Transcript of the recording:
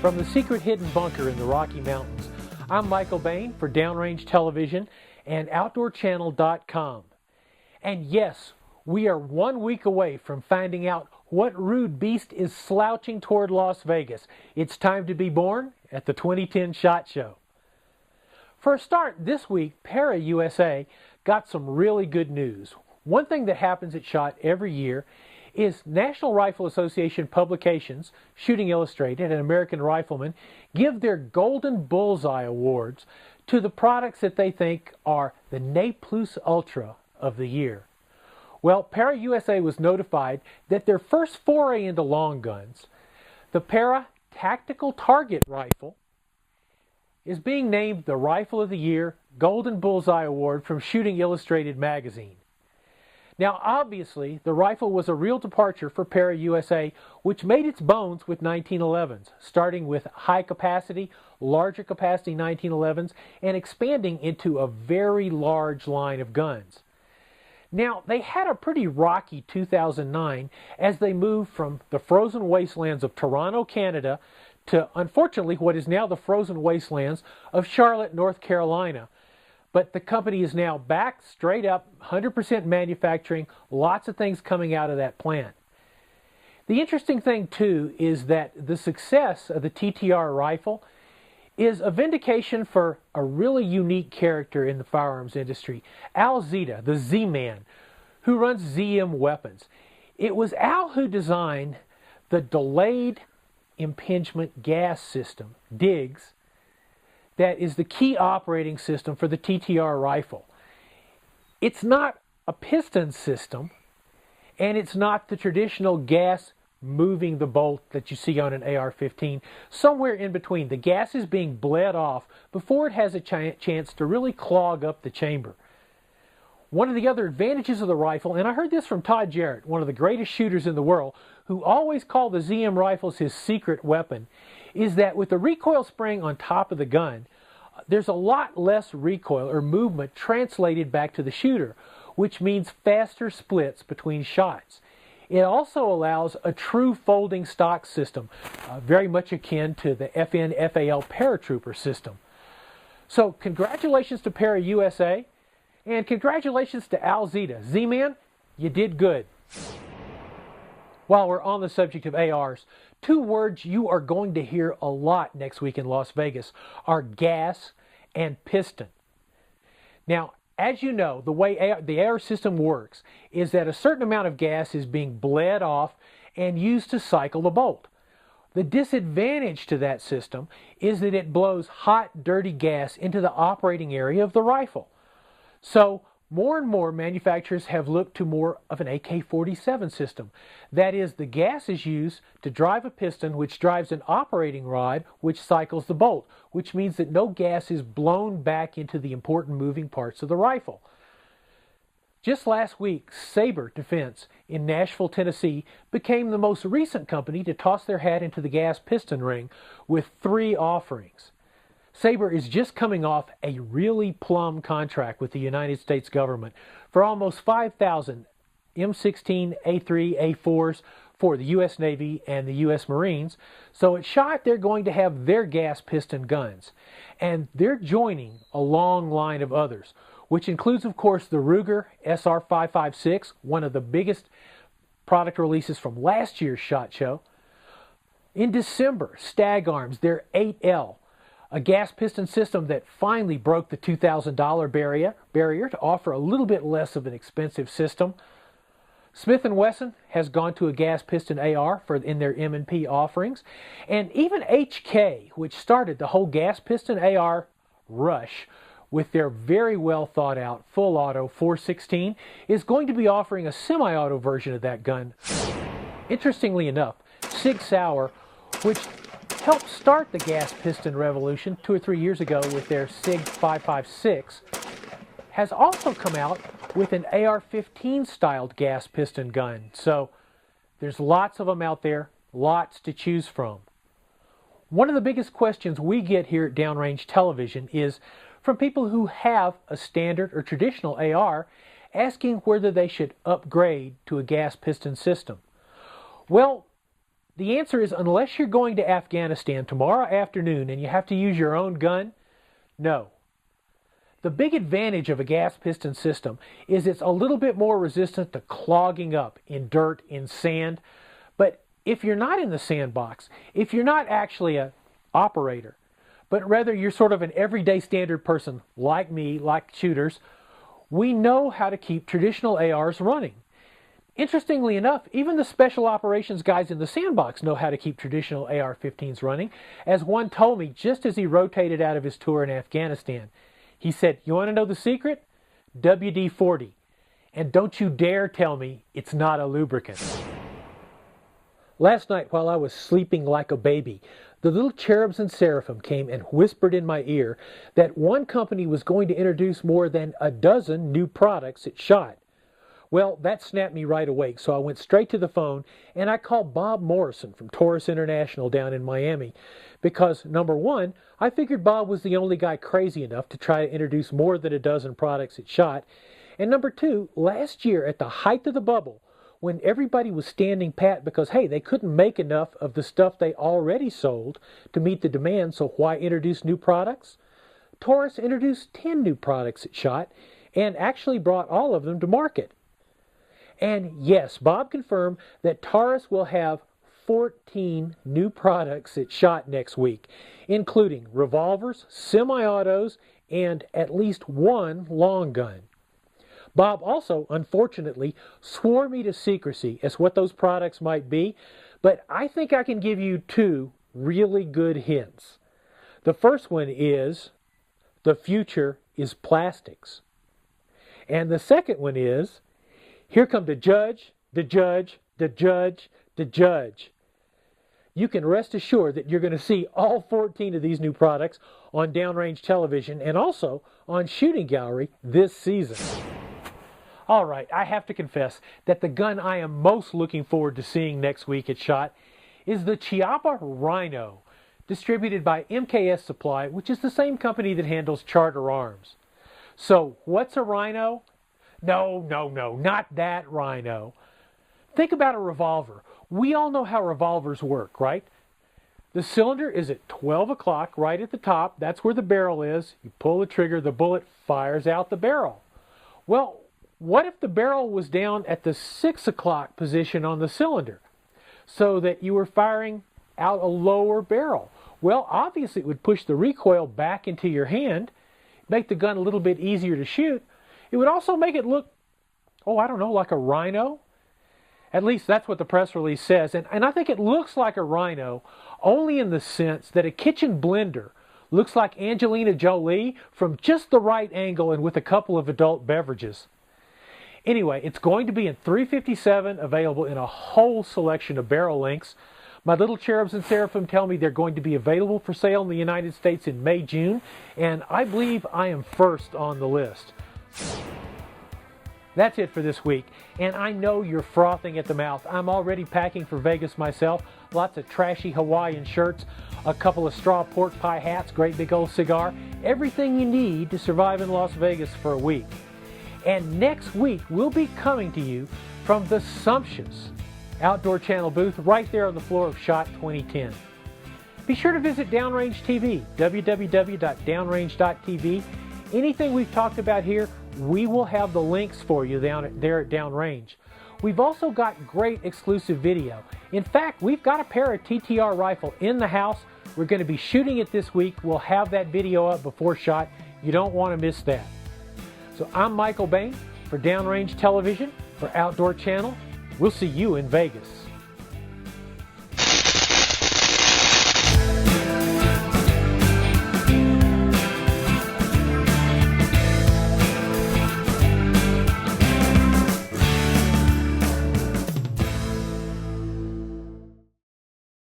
From the secret hidden bunker in the Rocky Mountains, I'm Michael Bain for Downrange Television and OutdoorChannel.com. And yes, we are 1 week away from finding out what rude beast is slouching toward Las Vegas. It's time to be born at the 2010 SHOT Show. For a start, this week, Para USA got some really good news. One thing that happens at SHOT every year is National Rifle Association publications, Shooting Illustrated and American Rifleman, give their Golden Bullseye Awards to the products that they think are the Ne Plus Ultra of the year. Well, Para USA was notified that their first foray into long guns, the Para Tactical Target Rifle, is being named the Rifle of the Year Golden Bullseye Award from Shooting Illustrated magazine. Now, obviously, the rifle was a real departure for Para USA, which made its bones with 1911s, starting with high-capacity, larger capacity 1911s, and expanding into a very large line of guns. Now, they had a pretty rocky 2009 as they moved from the frozen wastelands of Toronto, Canada, to, unfortunately, what is now the frozen wastelands of Charlotte, North Carolina. But the company is now back, straight up, 100% manufacturing, lots of things coming out of that plant. The interesting thing, too, is that the success of the TTR rifle is a vindication for a really unique character in the firearms industry, Al Zita, the Z-Man, who runs ZM Weapons. It was Al who designed the Delayed Impingement Gas System, DIGS, that is the key operating system for the TTR rifle. It's not a piston system, and it's not the traditional gas moving the bolt that you see on an AR-15. Somewhere in between, the gas is being bled off before it has a chance to really clog up the chamber. One of the other advantages of the rifle, and I heard this from Todd Jarrett, one of the greatest shooters in the world, who always called the ZM rifles his secret weapon, is that with the recoil spring on top of the gun, there's a lot less recoil or movement translated back to the shooter, which means faster splits between shots. It also allows a true folding stock system, very much akin to the FN-FAL paratrooper system. So congratulations to Para USA, and congratulations to Al Zita. Z-Man, you did good. While we're on the subject of ARs, two words you are going to hear a lot next week in Las Vegas are gas and piston. Now, as you know, the way the AR system works is that a certain amount of gas is being bled off and used to cycle the bolt. The disadvantage to that system is that it blows hot, dirty gas into the operating area of the rifle. So, more and more manufacturers have looked to more of an AK-47 system. That is, the gas is used to drive a piston which drives an operating rod which cycles the bolt, which means that no gas is blown back into the important moving parts of the rifle. Just last week, Sabre Defense in Nashville, Tennessee became the most recent company to toss their hat into the gas piston ring with 3 offerings. Sabre is just coming off a really plum contract with the United States government for almost 5,000 M16, A3, A4s for the U.S. Navy and the U.S. Marines. So at SHOT, they're going to have their gas piston guns. And they're joining a long line of others, which includes, of course, the Ruger SR556, one of the biggest product releases from last year's SHOT Show. In December, Stag Arms, their 8L, a gas piston system that finally broke the $2,000 barrier to offer a little bit less of an expensive system. Smith & Wesson has gone to a gas piston AR in their M&P offerings. And even HK, which started the whole gas piston AR rush with their very well thought out full auto 416, is going to be offering a semi-auto version of that gun. Interestingly enough, Sig Sauer, which helped start the gas piston revolution 2 or 3 years ago with their SIG 556, has also come out with an AR-15 styled gas piston gun. So there's lots of them out there, lots to choose from. One of the biggest questions we get here at Downrange Television is from people who have a standard or traditional AR asking whether they should upgrade to a gas piston system. Well, The answer is, unless you're going to Afghanistan tomorrow afternoon and you have to use your own gun, no. The big advantage of a gas piston system is it's a little bit more resistant to clogging up in dirt, in sand. But if you're not in the sandbox, if you're not actually an operator, but rather you're sort of an everyday standard person like me, like shooters, we know how to keep traditional ARs running. Interestingly enough, even the special operations guys in the sandbox know how to keep traditional AR-15s running, as one told me just as he rotated out of his tour in Afghanistan. He said, "You want to know the secret? WD-40. And don't you dare tell me it's not a lubricant." Last night, while I was sleeping like a baby, the little cherubs and seraphim came and whispered in my ear that one company was going to introduce more than a dozen new products it shot. Well, that snapped me right awake, so I went straight to the phone and I called Bob Morrison from Taurus International down in Miami because, number one, I figured Bob was the only guy crazy enough to try to introduce more than a dozen products it shot, and number two, last year at the height of the bubble, when everybody was standing pat because, hey, they couldn't make enough of the stuff they already sold to meet the demand, so why introduce new products? Taurus introduced 10 new products it shot and actually brought all of them to market. And yes, Bob confirmed that Taurus will have 14 new products it shot next week, including revolvers, semi-autos, and at least one long gun. Bob also, unfortunately, swore me to secrecy as what those products might be, but I think I can give you two really good hints. The first one is, the future is plastics. And the second one is, here come the judge, the judge, the judge, the judge. You can rest assured that you're going to see all 14 of these new products on downrange television and also on Shooting Gallery this season. All right, I have to confess that the gun I am most looking forward to seeing next week at SHOT is the Chiappa Rhino, distributed by MKS Supply, which is the same company that handles Charter Arms. So, what's a Rhino? No, not that Rhino. Think about a revolver. We all know how revolvers work, right? The cylinder is at 12 o'clock right at the top. That's where the barrel is. You pull the trigger, the bullet fires out the barrel. Well, what if the barrel was down at the 6 o'clock position on the cylinder so that you were firing out a lower barrel? Well, obviously it would push the recoil back into your hand, make the gun a little bit easier to shoot. It would also make it look, like a Rhino. At least that's what the press release says. And I think it looks like a Rhino only in the sense that a kitchen blender looks like Angelina Jolie from just the right angle and with a couple of adult beverages. Anyway, it's going to be in .357, available in a whole selection of barrel lengths. My little cherubs and seraphim tell me they're going to be available for sale in the United States in May, June, and I believe I am first on the list. That's it for this week, and I know you're frothing at the mouth. I'm already packing for Vegas myself. Lots of trashy Hawaiian shirts, a couple of straw pork pie hats, great big old cigar, everything you need to survive in Las Vegas for a week. And next week, we'll be coming to you from the sumptuous Outdoor Channel booth right there on the floor of SHOT 2010. Be sure to visit Downrange TV, www.downrange.tv. Anything we've talked about here, we will have the links for you down there at Downrange. We've also got great exclusive video. In fact, we've got a pair of TTR rifle in the house. We're going to be shooting it this week. We'll have that video up before SHOT. You don't want to miss that. So I'm Michael Bain for Downrange Television for Outdoor Channel. We'll see you in Vegas.